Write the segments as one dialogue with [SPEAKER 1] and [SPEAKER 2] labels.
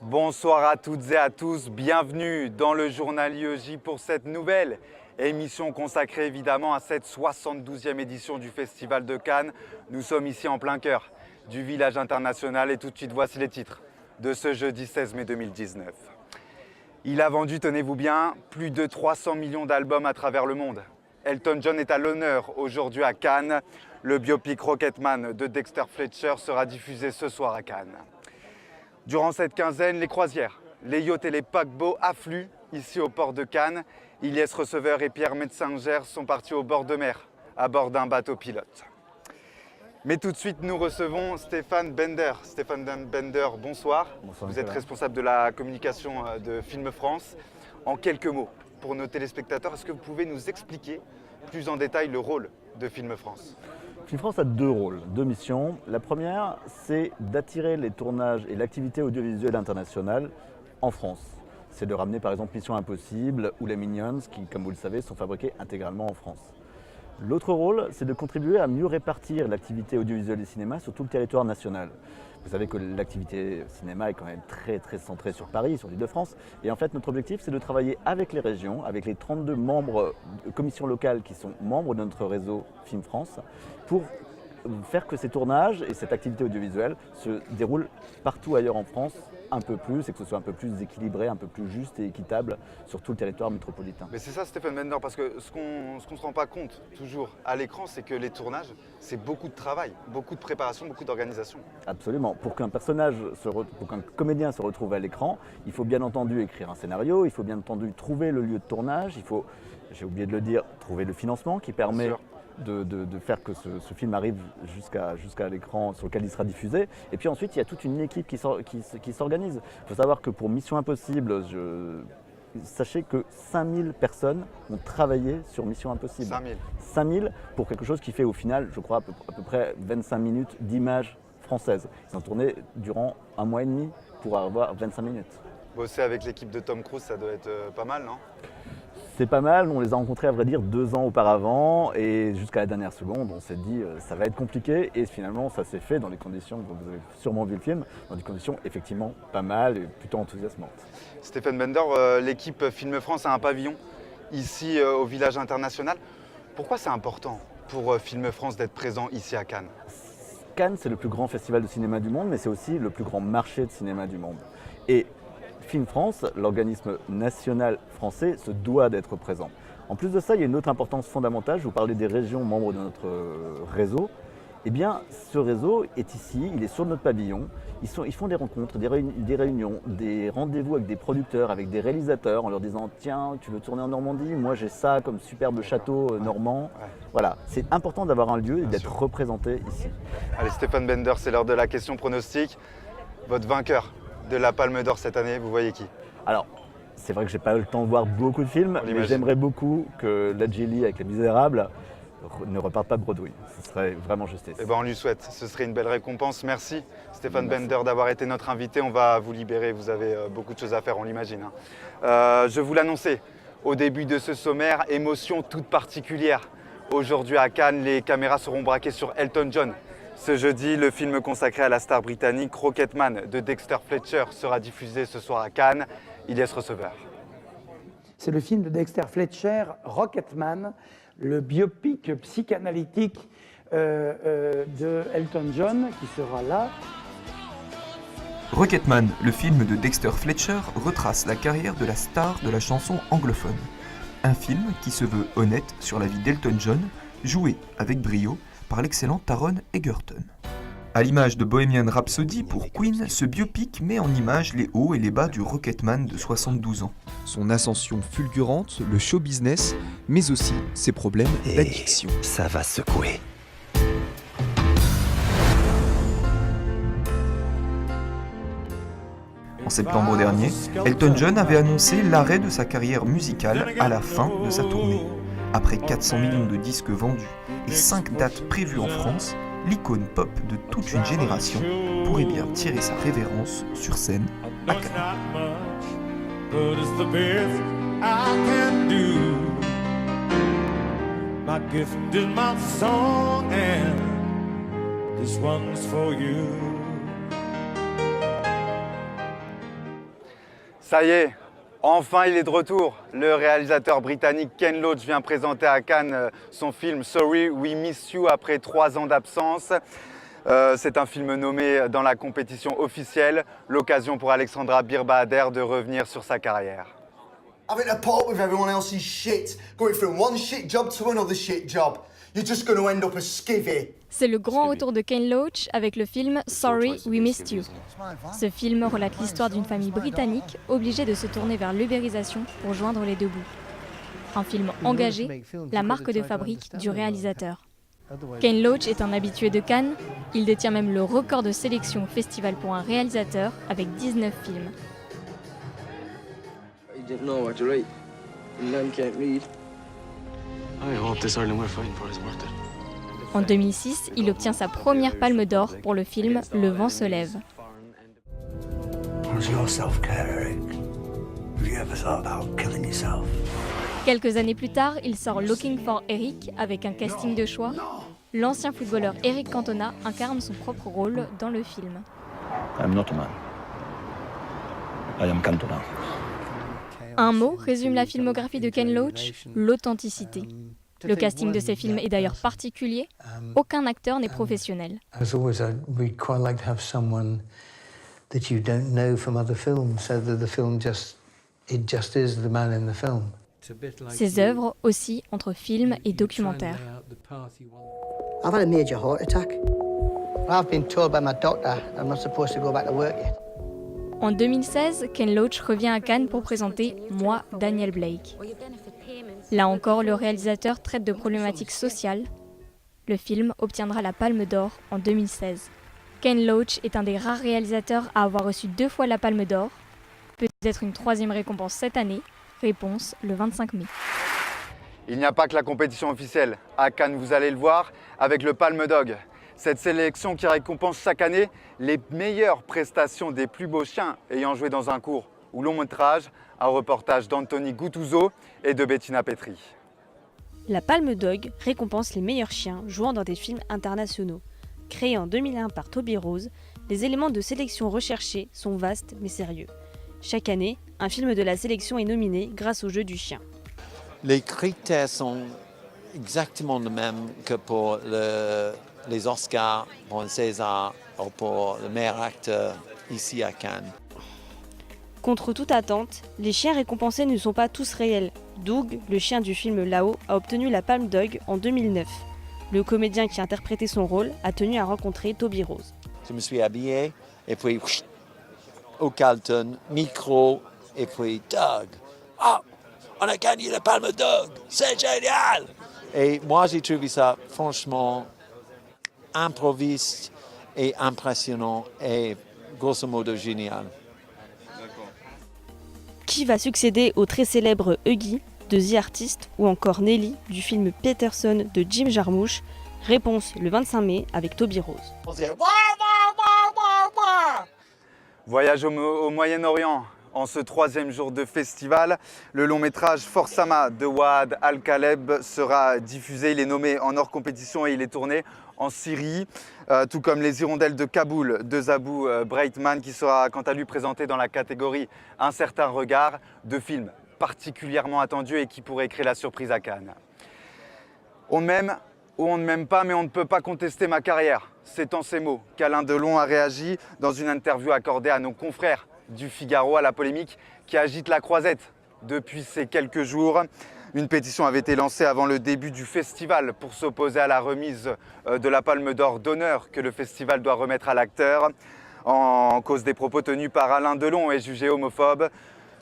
[SPEAKER 1] Bonsoir à toutes et à tous, bienvenue dans le journal IEJ pour cette nouvelle émission consacrée évidemment à cette 72e édition du Festival de Cannes. Nous sommes ici en plein cœur du village international et tout de suite voici les titres de ce jeudi 16 mai 2019. Il a vendu, tenez-vous bien, plus de 300 millions d'albums à travers le monde. Elton John est à l'honneur aujourd'hui à Cannes. Le biopic Rocketman de Dexter Fletcher sera diffusé ce soir à Cannes. Durant cette quinzaine, les croisières, les yachts et les paquebots affluent ici au port de Cannes. Ilyes Receveur et Pierre Metzinger sont partis au bord de mer, à bord d'un bateau pilote. Mais tout de suite, nous recevons Stéphane Bender. Stéphane Bender, bonsoir.
[SPEAKER 2] Bonsoir.
[SPEAKER 1] Vous êtes responsable de la communication de Film France. En quelques mots, pour nos téléspectateurs, est-ce que vous pouvez nous expliquer plus en détail le rôle de Film France ?
[SPEAKER 2] Film France a deux rôles, deux missions. La première, c'est d'attirer les tournages et l'activité audiovisuelle internationale en France. C'est de ramener par exemple Mission Impossible ou Les Minions, qui, comme vous le savez, sont fabriqués intégralement en France. L'autre rôle, c'est de contribuer à mieux répartir l'activité audiovisuelle du cinéma sur tout le territoire national. Vous savez que l'activité cinéma est quand même très centrée sur Paris, sur l'Île-de-France. Et en fait, notre objectif, c'est de travailler avec les régions, avec les 32 membres de commissions locales qui sont membres de notre réseau Film France, pour faire que ces tournages et cette activité audiovisuelle se déroulent partout ailleurs en France un peu plus et que ce soit un peu plus équilibré, un peu plus juste et équitable sur tout le territoire métropolitain.
[SPEAKER 1] Mais c'est ça Stéphane Bender, parce que ce qu'on ne se rend pas compte toujours à l'écran, c'est que les tournages, c'est beaucoup de travail, beaucoup de préparation, beaucoup d'organisation.
[SPEAKER 2] Absolument. Pour qu'un comédien se retrouve à l'écran, il faut bien entendu écrire un scénario, il faut bien entendu trouver le lieu de tournage, il faut, j'ai oublié de le dire, trouver le financement qui permet de faire que ce film arrive jusqu'à l'écran sur lequel il sera diffusé. Et puis ensuite, il y a toute une équipe qui s'organise. Il faut savoir que pour Mission Impossible, sachez que 5000 personnes ont travaillé sur Mission Impossible. 5000 pour quelque chose qui fait au final, je crois, à peu près 25 minutes d'images françaises. Ils ont tourné durant 1 mois et demi pour avoir 25 minutes.
[SPEAKER 1] Bosser avec l'équipe de Tom Cruise, ça doit être pas mal, non ?
[SPEAKER 2] C'est pas mal, on les a rencontrés à vrai dire 2 ans auparavant et jusqu'à la dernière seconde on s'est dit ça va être compliqué et finalement ça s'est fait dans les conditions, vous avez sûrement vu le film, dans des conditions effectivement pas mal et plutôt enthousiasmantes.
[SPEAKER 1] Stéphane Bender, l'équipe Film France a un pavillon ici au village international. Pourquoi c'est important pour Film France d'être présent ici à Cannes ?
[SPEAKER 2] Cannes c'est le plus grand festival de cinéma du monde mais c'est aussi le plus grand marché de cinéma du monde. Et Film France, l'organisme national français, se doit d'être présent. En plus de ça, il y a une autre importance fondamentale. Je vous parlais des régions membres de notre réseau. Eh bien, ce réseau est ici, il est sur notre pavillon. Ils font des rencontres, des réunions, des rendez-vous avec des producteurs, avec des réalisateurs, en leur disant « Tiens, tu veux tourner en Normandie? Moi, j'ai ça comme superbe château normand. » Voilà, c'est important d'avoir un lieu et d'être représenté ici.
[SPEAKER 1] Allez, Stéphane Bender, c'est l'heure de la question pronostic. Votre vainqueur de la Palme d'Or cette année, vous voyez qui?
[SPEAKER 2] Alors, c'est vrai que j'ai pas eu le temps de voir beaucoup de films, mais j'aimerais beaucoup que Ladjili avec Les Misérables ne reparte pas de Broadway. Ce serait vraiment justice.
[SPEAKER 1] Eh ben, on lui souhaite, ce serait une belle récompense. Merci Stéphane Bender d'avoir été notre invité. On va vous libérer, vous avez beaucoup de choses à faire, on l'imagine. Je vous l'annonçais au début de ce sommaire, émotion toute particulière. Aujourd'hui à Cannes, les caméras seront braquées sur Elton John. Ce jeudi, le film consacré à la star britannique Rocketman de Dexter Fletcher sera diffusé ce soir à Cannes. Ilyes Receveur.
[SPEAKER 3] C'est le film de Dexter Fletcher, Rocketman, le biopic psychanalytique de Elton John qui sera là.
[SPEAKER 4] Rocketman, le film de Dexter Fletcher, retrace la carrière de la star de la chanson anglophone. Un film qui se veut honnête sur la vie d'Elton John, joué avec brio par l'excellent Taron Egerton. À l'image de Bohemian Rhapsody pour Queen, ce biopic met en image les hauts et les bas du Rocketman de 72 ans.
[SPEAKER 5] Son ascension fulgurante, le show business, mais aussi ses problèmes d'addiction.
[SPEAKER 6] Ça va secouer.
[SPEAKER 4] En septembre dernier, Elton John avait annoncé l'arrêt de sa carrière musicale à la fin de sa tournée. Après 400 millions de disques vendus et 5 dates prévues en France, l'icône pop de toute une génération pourrait bien tirer sa révérence sur scène à Cannes.
[SPEAKER 1] Ça y est, enfin il est de retour. Le réalisateur britannique Ken Loach vient présenter à Cannes son film Sorry We Miss You après 3 ans d'absence. C'est un film nommé dans la compétition officielle, l'occasion pour Alexandra Birbader de revenir sur sa carrière.
[SPEAKER 7] Having to put up with everyone else's shit, going from one shit job to another shit job. You're just going to end up a skivvy.
[SPEAKER 8] C'est le grand retour de Ken Loach avec le film Sorry We Missed You. Ce film relate l'histoire d'une famille britannique obligée de se tourner vers l'ubérisation pour joindre les deux bouts. Un film engagé, la marque de fabrique du réalisateur. Ken Loach est un habitué de Cannes, il détient même le record de sélection au festival pour un réalisateur avec 19 films. En 2006, il obtient sa première palme d'or pour le film Le vent se lève. Quelques années plus tard, il sort Looking for Eric avec un casting de choix. L'ancien footballeur Eric Cantona incarne son propre rôle dans le film.
[SPEAKER 2] I'm not a man. I am Cantona.
[SPEAKER 8] Un mot résume la filmographie de Ken Loach, l'authenticité. Le casting de ces films est d'ailleurs particulier, aucun acteur n'est professionnel.
[SPEAKER 9] As always, we'd quite like to have someone that you don't know from other films, so that the film just is the man in the film.
[SPEAKER 8] Ses œuvres aussi entre films et documentaires.
[SPEAKER 10] I've had a major heart attack.
[SPEAKER 9] I've been told by my doctor I'm not supposed to go back to work yet.
[SPEAKER 8] En 2016, Ken Loach revient à Cannes pour présenter Moi, Daniel Blake. Là encore, le réalisateur traite de problématiques sociales. Le film obtiendra la Palme d'Or en 2016. Ken Loach est un des rares réalisateurs à avoir reçu 2 fois la Palme d'Or. Peut-être une 3e récompense cette année. Réponse le 25 mai.
[SPEAKER 1] Il n'y a pas que la compétition officielle. À Cannes, vous allez le voir, avec le Palme Dog. Cette sélection qui récompense chaque année les meilleures prestations des plus beaux chiens ayant joué dans un court ou long métrage, un reportage d'Anthony Guttuso et de Bettina Petri.
[SPEAKER 11] La Palme Dog récompense les meilleurs chiens jouant dans des films internationaux. Créé en 2001 par Toby Rose, les éléments de sélection recherchés sont vastes mais sérieux. Chaque année, un film de la sélection est nominé grâce au jeu du chien.
[SPEAKER 12] Les critères sont exactement les mêmes que pour les Oscars, pour un César ou pour le meilleur acteur ici à Cannes.
[SPEAKER 11] Contre toute attente, les chiens récompensés ne sont pas tous réels. Doug, le chien du film Là-haut, a obtenu la Palme Dog en 2009. Le comédien qui interprétait son rôle a tenu à rencontrer Toby Rose.
[SPEAKER 12] Je me suis habillé et puis au Carlton, micro et puis Doug. Ah, on a gagné la Palme d'Or, c'est génial! Et moi j'ai trouvé ça franchement improviste et impressionnant et grosso modo génial.
[SPEAKER 11] Qui va succéder au très célèbre Huggy de The Artist ou encore Nelly du film Peterson de Jim Jarmusch? Réponse le 25 mai avec Toby Rose.
[SPEAKER 1] Voyage au Moyen-Orient. En ce 3e jour de festival, le long métrage Forsama de Waad Al-Kaleb sera diffusé. Il est nommé en hors compétition et il est tourné en Syrie, tout comme Les Hirondelles de Kaboul de Zabou Breitman, qui sera quant à lui présenté dans la catégorie Un certain regard, de films particulièrement attendus et qui pourraient créer la surprise à Cannes. On m'aime ou on ne m'aime pas, mais on ne peut pas contester ma carrière. C'est en ces mots qu'Alain Delon a réagi dans une interview accordée à nos confrères du Figaro à la polémique qui agite la Croisette depuis ces quelques jours. Une pétition avait été lancée avant le début du festival pour s'opposer à la remise de la Palme d'Or d'honneur que le festival doit remettre à l'acteur. En cause des propos tenus par Alain Delon et jugé homophobe.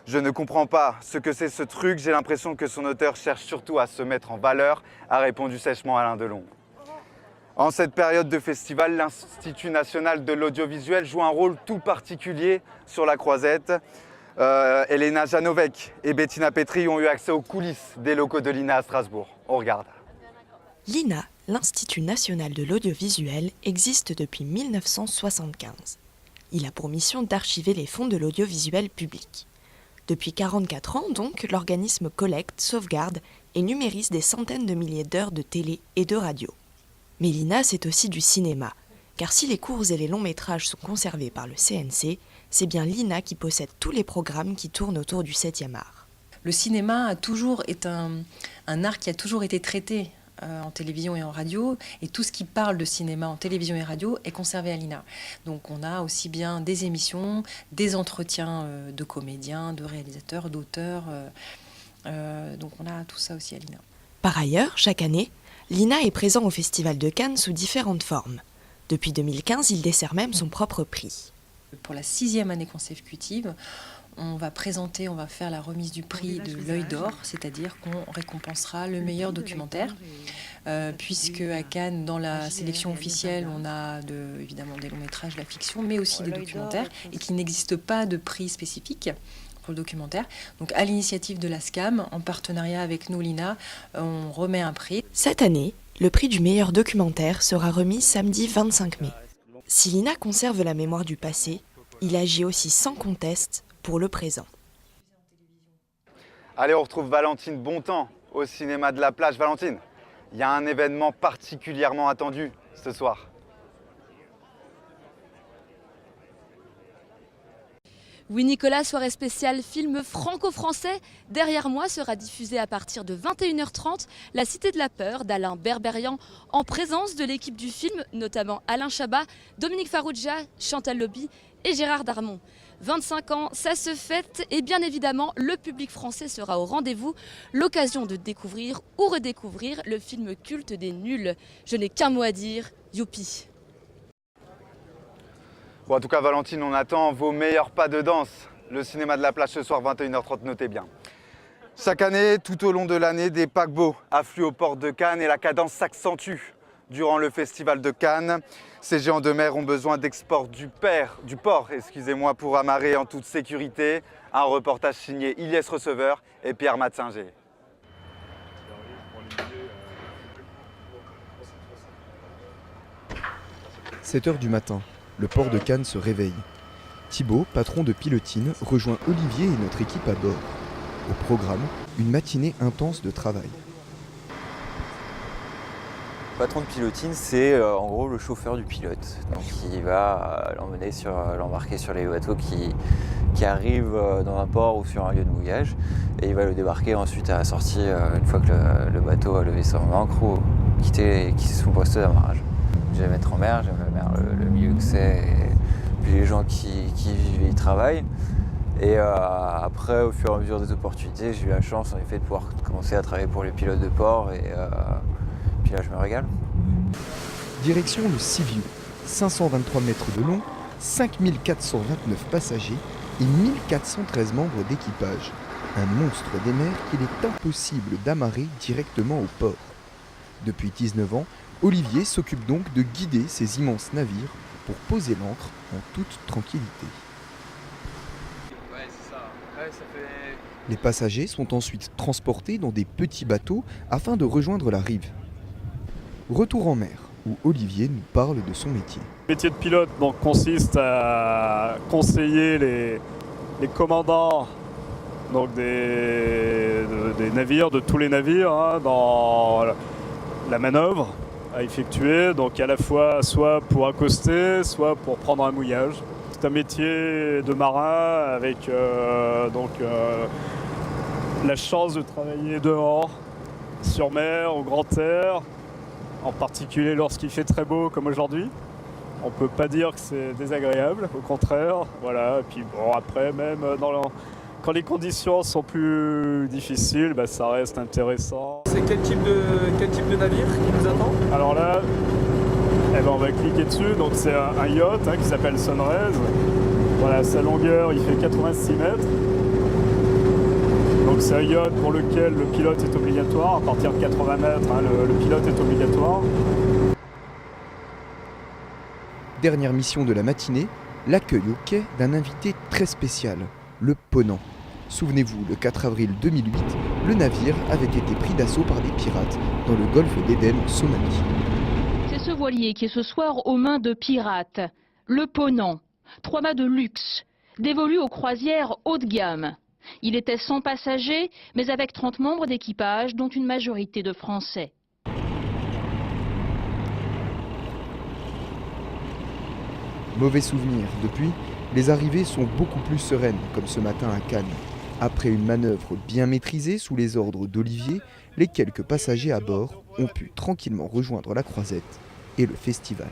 [SPEAKER 1] Je ne comprends pas ce que c'est ce truc, j'ai l'impression que son auteur cherche surtout à se mettre en valeur, a répondu sèchement Alain Delon. En cette période de festival, l'Institut national de l'audiovisuel joue un rôle tout particulier sur la Croisette. Elena Janovec et Bettina Petri ont eu accès aux coulisses des locaux de l'INA à Strasbourg. On regarde.
[SPEAKER 6] L'INA, l'Institut national de l'audiovisuel, existe depuis 1975. Il a pour mission d'archiver les fonds de l'audiovisuel public. Depuis 44 ans, donc, l'organisme collecte, sauvegarde et numérise des centaines de milliers d'heures de télé et de radio. Mais l'INA, c'est aussi du cinéma, car si les courts et les longs métrages sont conservés par le CNC, c'est bien l'INA qui possède tous les programmes qui tournent autour du 7e art.
[SPEAKER 13] Le cinéma est un art qui a toujours été traité en télévision et en radio, et tout ce qui parle de cinéma en télévision et radio est conservé à l'INA. Donc on a aussi bien des émissions, des entretiens de comédiens, de réalisateurs, d'auteurs, donc on a tout ça aussi à l'INA.
[SPEAKER 6] Par ailleurs, chaque année, l'INA est présent au Festival de Cannes sous différentes formes. Depuis 2015, il dessert même son propre prix.
[SPEAKER 13] Pour la 6e année consécutive, on va faire la remise du prix de l'Œil d'Or, c'est-à-dire qu'on récompensera le meilleur documentaire, puisque à Cannes, dans la sélection officielle, on a évidemment des longs métrages, la fiction, mais aussi des documentaires, et qu'il n'existe pas de prix spécifique pour le documentaire. Donc à l'initiative de la SCAM, en partenariat avec nous, l'INA, on remet un prix.
[SPEAKER 6] Cette année, le prix du meilleur documentaire sera remis samedi 25 mai. Si l'INA conserve la mémoire du passé, il agit aussi sans conteste pour le présent.
[SPEAKER 1] Allez, on retrouve Valentine Bontemps au cinéma de la Plage. Valentine, il y a un événement particulièrement attendu ce soir.
[SPEAKER 14] Oui Nicolas, soirée spéciale film franco-français. Derrière moi sera diffusée à partir de 21h30 La Cité de la Peur d'Alain Berberian en présence de l'équipe du film, notamment Alain Chabat, Dominique Farrugia, Chantal Lobby et Gérard Darmon. 25 ans, ça se fête et bien évidemment le public français sera au rendez-vous. L'occasion de découvrir ou redécouvrir le film culte des nuls. Je n'ai qu'un mot à dire, youpi.
[SPEAKER 1] Bon, en tout cas, Valentine, on attend vos meilleurs pas de danse. Le cinéma de la Plage ce soir, 21h30, notez bien. Chaque année, tout au long de l'année, des paquebots affluent au port de Cannes et la cadence s'accentue durant le festival de Cannes. Ces géants de mer ont besoin d'export du port, pour amarrer en toute sécurité. Un reportage signé Ilyes Receveur et Pierre Matzinger.
[SPEAKER 5] « 7h du matin. Le port de Cannes se réveille. Thibaut, patron de Pilotine, rejoint Olivier et notre équipe à bord. Au programme, une matinée intense de travail.
[SPEAKER 15] Le patron de Pilotine, c'est en gros le chauffeur du pilote. Donc il va l'embarquer sur les bateaux qui arrivent dans un port ou sur un lieu de mouillage. Et il va le débarquer ensuite à la sortie une fois que le bateau a levé son ancre ou quitté son poste d'amarrage. J'aime être en mer, j'aime la mer, le milieu que c'est, et puis les gens qui vivent et y travaillent. Et après, au fur et à mesure des opportunités, j'ai eu la chance en effet de pouvoir commencer à travailler pour les pilotes de port et puis là je me régale.
[SPEAKER 5] Direction le Sea-View, 523 mètres de long, 5429 passagers et 1413 membres d'équipage. Un monstre des mers qu'il est impossible d'amarrer directement au port. Depuis 19 ans, Olivier s'occupe donc de guider ces immenses navires pour poser l'ancre en toute tranquillité. Les passagers sont ensuite transportés dans des petits bateaux afin de rejoindre la rive. Retour en mer, où Olivier nous parle de son métier.
[SPEAKER 16] Le métier de pilote donc, consiste à conseiller les commandants donc des navires, de tous les navires, hein, dans la manœuvre à effectuer, donc à la fois soit pour accoster, soit pour prendre un mouillage. C'est un métier de marin avec la chance de travailler dehors, sur mer, au grand air, en particulier lorsqu'il fait très beau comme aujourd'hui. On ne peut pas dire que c'est désagréable, au contraire. Voilà. Et puis bon, après, même quand les conditions sont plus difficiles, bah, ça reste intéressant.
[SPEAKER 17] C'est quel type de navire qui nous attend?
[SPEAKER 16] Alors là, on va cliquer dessus. Donc c'est un yacht qui s'appelle Sunrise. Voilà, sa longueur, il fait 86 mètres. Donc c'est un yacht pour lequel le pilote est obligatoire. À partir de 80 mètres, le pilote est obligatoire.
[SPEAKER 5] Dernière mission de la matinée, l'accueil au quai d'un invité très spécial, le Ponant. Souvenez-vous, le 4 avril 2008, le navire avait été pris d'assaut par des pirates dans le golfe d'Éden, en Somalie.
[SPEAKER 18] C'est ce voilier qui est ce soir aux mains de pirates, le Ponant. 3 mâts de luxe, dévolu aux croisières haut de gamme. Il était 100 passagers, mais avec 30 membres d'équipage, dont une majorité de Français.
[SPEAKER 5] Mauvais souvenir. Depuis, les arrivées sont beaucoup plus sereines, comme ce matin à Cannes. Après une manœuvre bien maîtrisée sous les ordres d'Olivier, les quelques passagers à bord ont pu tranquillement rejoindre la croisette et le festival.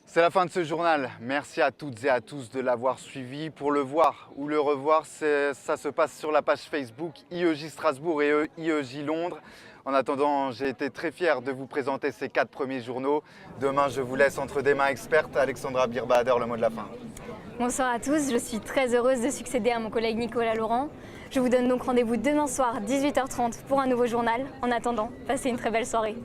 [SPEAKER 1] C'est la fin de ce journal. Merci à toutes et à tous de l'avoir suivi. Pour le voir ou le revoir, ça se passe sur la page Facebook IEJ Strasbourg et IEJ Londres. En attendant, j'ai été très fier de vous présenter ces 4 premiers journaux. Demain, je vous laisse entre des mains expertes. Alexandra Birbader, le mot de la fin.
[SPEAKER 8] Bonsoir à tous, je suis très heureuse de succéder à mon collègue Nicolas Laurent. Je vous donne donc rendez-vous demain soir, 18h30, pour un nouveau journal. En attendant, passez une très belle soirée.